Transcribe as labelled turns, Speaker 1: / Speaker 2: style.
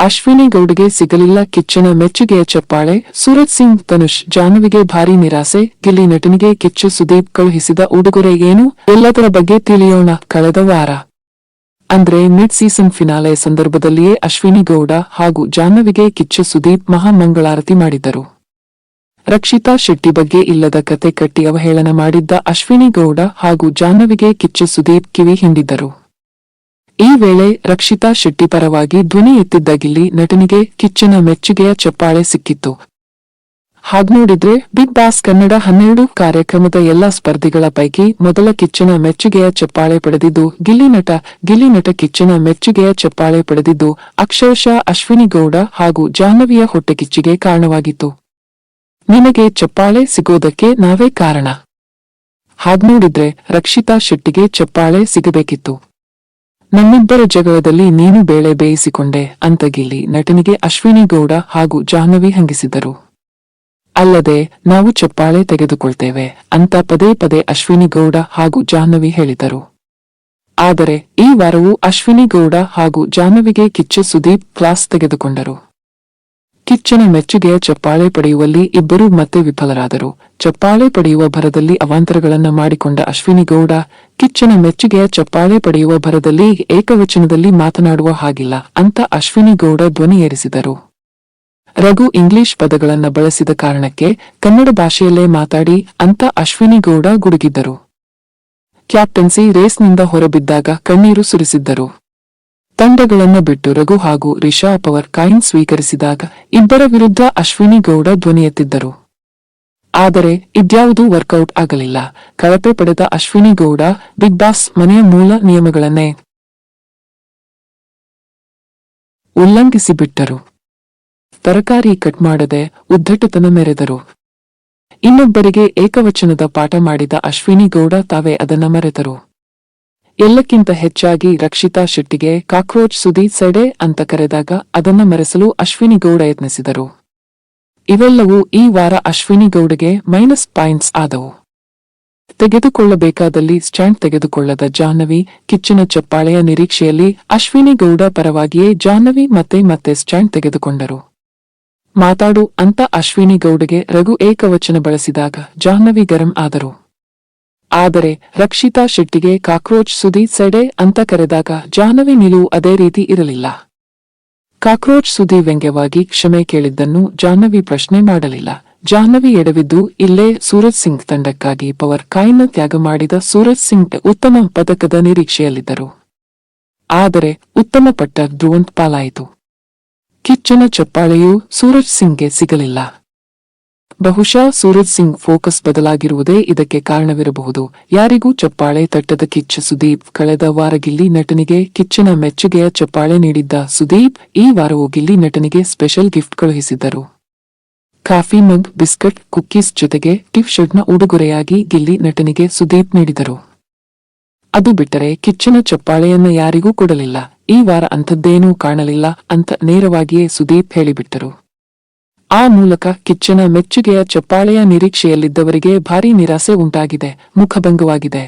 Speaker 1: ಅಶ್ವಿನಿ ಗೌಡ್ಗೆ ಸಿಗಲಿಲ್ಲ ಕಿಚ್ಚನ ಮೆಚ್ಚುಗೆಯ ಚಪ್ಪಾಳೆ. ಸೂರಜ್ ಸಿಂಗ್ ಧನುಷ್ ಜಾಹ್ನವಿಗೆ ಭಾರೀ ನಿರಾಸೆ. ಗಿಲ್ಲಿ ನಟನಿಗೆ ಕಿಚ್ಚು ಸುದೀಪ್ ಕಳುಹಿಸಿದ ಉಡುಗೊರೆ ಏನು? ಎಲ್ಲದರ ಬಗ್ಗೆ ತಿಳಿಯೋಣ. ಕಳೆದ ವಾರ ಅಂದ್ರೆ ಮಿಡ್ ಸೀಸನ್ ಫಿನಾಲೆ ಸಂದರ್ಭದಲ್ಲಿಯೇ ಅಶ್ವಿನಿ ಗೌಡ ಹಾಗೂ ಜಾಹ್ನವಿಗೆ ಕಿಚ್ಚು ಸುದೀಪ್ ಮಹಾ ಮಂಗಳಾರತಿ ಮಾಡಿದ್ದರು. ರಕ್ಷಿತಾ ಶೆಟ್ಟಿ ಬಗ್ಗೆ ಇಲ್ಲದ ಕತೆ ಕಟ್ಟಿ ಅವಹೇಳನ ಮಾಡಿದ್ದ ಅಶ್ವಿನಿ ಗೌಡ ಹಾಗೂ ಜಾಹ್ನವಿಗೆ ಕಿಚ್ಚು ಸುದೀಪ್ ಕಿವಿ ಹಿಂಡಿದ್ದರು. ಈ ವೇಳೆ ರಕ್ಷಿತಾ ಶೆಟ್ಟಿ ಪರವಾಗಿ ಧ್ವನಿ ಎತ್ತಿದ್ದ ಗಿಲ್ಲಿ ನಟನಿಗೆ ಕಿಚ್ಚನ ಮೆಚ್ಚುಗೆಯ ಚಪ್ಪಾಳೆ ಸಿಕ್ಕಿತ್ತು. ಹಾಗ್ನೋಡಿದ್ರೆ ಬಿಗ್ ಬಾಸ್ ಕನ್ನಡ 12 ಕಾರ್ಯಕ್ರಮದ ಎಲ್ಲಾ ಸ್ಪರ್ಧಿಗಳ ಪೈಕಿ ಮೊದಲ ಕಿಚ್ಚನ ಮೆಚ್ಚುಗೆಯ ಚಪ್ಪಾಳೆ ಪಡೆದಿದ್ದು ಗಿಲ್ಲಿ ನಟ ಕಿಚ್ಚನ ಮೆಚ್ಚುಗೆಯ ಚಪ್ಪಾಳೆ ಪಡೆದಿದ್ದು ಅಕ್ಷರಶಃ ಅಶ್ವಿನಿ ಗೌಡ ಹಾಗೂ ಜಾಹ್ನವಿಯ ಹೊಟ್ಟೆಕಿಚ್ಚಿಗೆ ಕಾರಣವಾಗಿತ್ತು. ನಿನಗೆ ಚಪ್ಪಾಳೆ ಸಿಗೋದಕ್ಕೆ ನಾವೇ ಕಾರಣ. ಹಾಗ್ನೋಡಿದ್ರೆ ರಕ್ಷಿತಾ ಶೆಟ್ಟಿಗೆ ಚಪ್ಪಾಳೆ ಸಿಗಬೇಕಿತ್ತು. ನಮ್ಮಿಬ್ಬರ ಜಗಳದಲ್ಲಿ ನೀನು ಬೇಳೆ ಬೇಯಿಸಿಕೊಂಡೆ ಅಂತ ಗಿಲ್ಲಿ ನಟನಿಗೆ ಅಶ್ವಿನಿ ಗೌಡ ಹಾಗೂ ಜಾಹ್ನವಿ ಹಂಗಿಸಿದರು. ಅಲ್ಲದೆ ನಾವು ಚಪ್ಪಾಳೆ ತೆಗೆದುಕೊಳ್ತೇವೆ ಅಂತ ಪದೇ ಪದೇ ಅಶ್ವಿನಿ ಗೌಡ ಹಾಗೂ ಜಾಹ್ನವಿ ಹೇಳಿದರು. ಆದರೆ ಈ ವಾರವೂ ಅಶ್ವಿನಿ ಗೌಡ ಹಾಗೂ ಜಾಹ್ನವಿಗೆ ಕಿಚ್ಚು ಸುದೀಪ್ ಕ್ಲಾಸ್ ತೆಗೆದುಕೊಂಡರು. ಕಿಚ್ಚನ ಮೆಚ್ಚುಗೆಯ ಚಪ್ಪಾಳೆ ಪಡೆಯುವಲ್ಲಿ ಇಬ್ಬರೂ ಮತ್ತೆ ವಿಫಲರಾದರು. ಚಪ್ಪಾಳೆ ಪಡೆಯುವ ಭರದಲ್ಲಿ ಅವಾಂತರಗಳನ್ನ ಮಾಡಿಕೊಂಡ ಅಶ್ವಿನಿ ಗೌಡ ಕಿಚ್ಚನ ಮೆಚ್ಚುಗೆಯ ಚಪ್ಪಾಳೆ ಪಡೆಯುವ ಭರದಲ್ಲಿ ಏಕವಚನದಲ್ಲಿ ಮಾತನಾಡುವ ಹಾಗಿಲ್ಲ ಅಂತ ಅಶ್ವಿನಿ ಗೌಡ ಧ್ವನಿ ಏರಿಸಿದರು. ರಘು ಇಂಗ್ಲಿಷ್ ಪದಗಳನ್ನ ಬಳಸಿದ ಕಾರಣಕ್ಕೆ ಕನ್ನಡ ಭಾಷೆಯಲ್ಲೇ ಮಾತಾಡಿ ಅಂತ ಅಶ್ವಿನಿ ಗೌಡ ಗುಡುಗಿದ್ದರು. ಕ್ಯಾಪ್ಟನ್ಸಿ ರೇಸ್ನಿಂದ ಹೊರಬಿದ್ದಾಗ ಕಣ್ಣೀರು ಸುರಿಸಿದ್ದರು. ತಂಡಗಳನ್ನು ಬಿಟ್ಟು ರಘು ಹಾಗೂ ರಿಷಾ ಪವರ್ ಕಾಯಿನ್ ಸ್ವೀಕರಿಸಿದಾಗ ಇಬ್ಬರ ವಿರುದ್ಧ ಅಶ್ವಿನಿ ಗೌಡ ಧ್ವನಿ ಎತ್ತಿದ್ದರು. ಆದರೆ ಇದ್ಯಾವುದೂ ವರ್ಕೌಟ್ ಆಗಲಿಲ್ಲ. ಕಳಪೆ ಪಡೆದ ಅಶ್ವಿನಿ ಗೌಡ ಬಿಗ್ ಬಾಸ್ ಮನೆಯ ಮೂಲ ನಿಯಮಗಳನ್ನೇ ಉಲ್ಲಂಘಿಸಿಬಿಟ್ಟರು. ತರಕಾರಿ ಕಟ್ ಮಾಡದೆ ಉದ್ದಟತನ ಮೆರೆದರು. ಇನ್ನೊಬ್ಬರಿಗೆ ಏಕವಚನದ ಪಾಠ ಮಾಡಿದ ಅಶ್ವಿನಿ ಗೌಡ ತಾವೇ ಅದನ್ನ ಮರೆತರು. ಎಲ್ಲಕ್ಕಿಂತ ಹೆಚ್ಚಾಗಿ ರಕ್ಷಿತಾ ಶೆಟ್ಟಿಗೆ ಕಾಕ್ರೋಚ್ ಸುದಿ ಸೆಡೆ ಅಂತ ಕರೆದಾಗ ಅದನ್ನ ಮರೆಸಲು ಅಶ್ವಿನಿ ಗೌಡ ಯತ್ನಿಸಿದರು. ಇವೆಲ್ಲವೂ ಈ ವಾರ ಅಶ್ವಿನಿ ಗೌಡಗೆ ಮೈನಸ್ ಪಾಯಿಂಟ್ಸ್ ಆದವು. ತೆಗೆದುಕೊಳ್ಳಬೇಕಾದಲ್ಲಿ ಸ್ಟ್ಯಾಂಡ್ ತೆಗೆದುಕೊಳ್ಳದ ಜಾಹ್ನವಿ ಕಿಚ್ಚನ ಚಪ್ಪಾಳೆಯ ನಿರೀಕ್ಷೆಯಲ್ಲಿ ಅಶ್ವಿನಿ ಗೌಡ ಪರವಾಗಿಯೇ ಜಾಹ್ನವಿ ಮತ್ತೆ ಸ್ಟ್ಯಾಂಡ್ ತೆಗೆದುಕೊಂಡರು. ಮಾತಾಡು ಅಂತ ಅಶ್ವಿನಿ ಗೌಡಗೆ ರಘು ಏಕವಚನ ಬಳಸಿದಾಗ ಜಾಹ್ನವಿ ಗರಂ ಆದರು. ಆದರೆ ರಕ್ಷಿತಾ ಶೆಟ್ಟಿಗೆ ಕಾಕ್ರೋಚ್ ಸುದಿ ಸೆಡೆ ಅಂತ ಕರೆದಾಗ ಜಾಹ್ನವಿ ನಿಲುವು ಅದೇ ರೀತಿ ಇರಲಿಲ್ಲ. ಕಾಕ್ರೋಚ್ ಸುದಿ ವ್ಯಂಗ್ಯವಾಗಿ ಕ್ಷಮೆ ಕೇಳಿದ್ದನ್ನು ಜಾಹ್ನವಿ ಪ್ರಶ್ನೆ ಮಾಡಲಿಲ್ಲ. ಜಾಹ್ನವಿ ಎಡವಿದ್ದು ಇಲ್ಲೇ ಸೂರಜ್ ಸಿಂಗ್ ತಂಡಕ್ಕಾಗಿ ಪವರ್ ಕಾಯಿನ್ ತ್ಯಾಗ ಮಾಡಿದ ಸೂರಜ್ ಸಿಂಗ್ ಉತ್ತಮ ಪದಕದ ನಿರೀಕ್ಷೆಯಲ್ಲಿದ್ದರು. ಆದರೆ ಉತ್ತಮ ಪಟ್ಟ ಧ್ರುವಂತ್ ಪಾಲಾಯಿತು. ಕಿಚ್ಚನ ಚಪ್ಪಾಳೆಯೂ ಸೂರಜ್ ಸಿಂಗ್ಗೆ ಸಿಗಲಿಲ್ಲ. ಬಹುಶಃ ಸೂರಜ್ ಸಿಂಗ್ ಫೋಕಸ್ ಬದಲಾಗಿರುವುದೇ ಇದಕ್ಕೆ ಕಾರಣವಿರಬಹುದು. ಯಾರಿಗೂ ಚಪ್ಪಾಳೆ ತಟ್ಟದ ಕಿಚ್ಚ ಸುದೀಪ್ ಕಳೆದ ವಾರ ಗಿಲ್ಲಿ ನಟನಿಗೆ ಕಿಚ್ಚನ ಮೆಚ್ಚುಗೆಯ ಚಪ್ಪಾಳೆ ನೀಡಿದ್ದ ಸುದೀಪ್ ಈ ವಾರವೂ ಗಿಲ್ಲಿ ನಟನಿಗೆ ಸ್ಪೆಷಲ್ ಗಿಫ್ಟ್ ಕಳುಹಿಸಿದ್ದರು. ಕಾಫಿ ಮಗ್, ಬಿಸ್ಕಟ್, ಕುಕ್ಕೀಸ್ ಜೊತೆಗೆ ಟಿಫ್ ಶರ್ಟ್ನ ಉಡುಗೊರೆಯಾಗಿ ಗಿಲ್ಲಿ ನಟನಿಗೆ ಸುದೀಪ್ ನೀಡಿದರು. ಅದು ಬಿಟ್ಟರೆ ಕಿಚ್ಚನ ಚಪ್ಪಾಳೆಯನ್ನ ಯಾರಿಗೂ ಕೊಡಲಿಲ್ಲ. ಈ ವಾರ ಅಂಥದ್ದೇನೂ ಕಾಣಲಿಲ್ಲ ಅಂತ ನೇರವಾಗಿಯೇ ಸುದೀಪ್ ಹೇಳಿಬಿಟ್ಟರು. ಆ ಮೂಲಕ ಕಿಚ್ಚನ ಮೆಚ್ಚುಗೆಯ ಚಪ್ಪಾಳೆಯ ನಿರೀಕ್ಷೆಯಲ್ಲಿದ್ದವರಿಗೆ ಭಾರೀ ನಿರಾಸೆ ಉಂಟಾಗಿದೆ, ಮುಖಭಂಗವಾಗಿದೆ.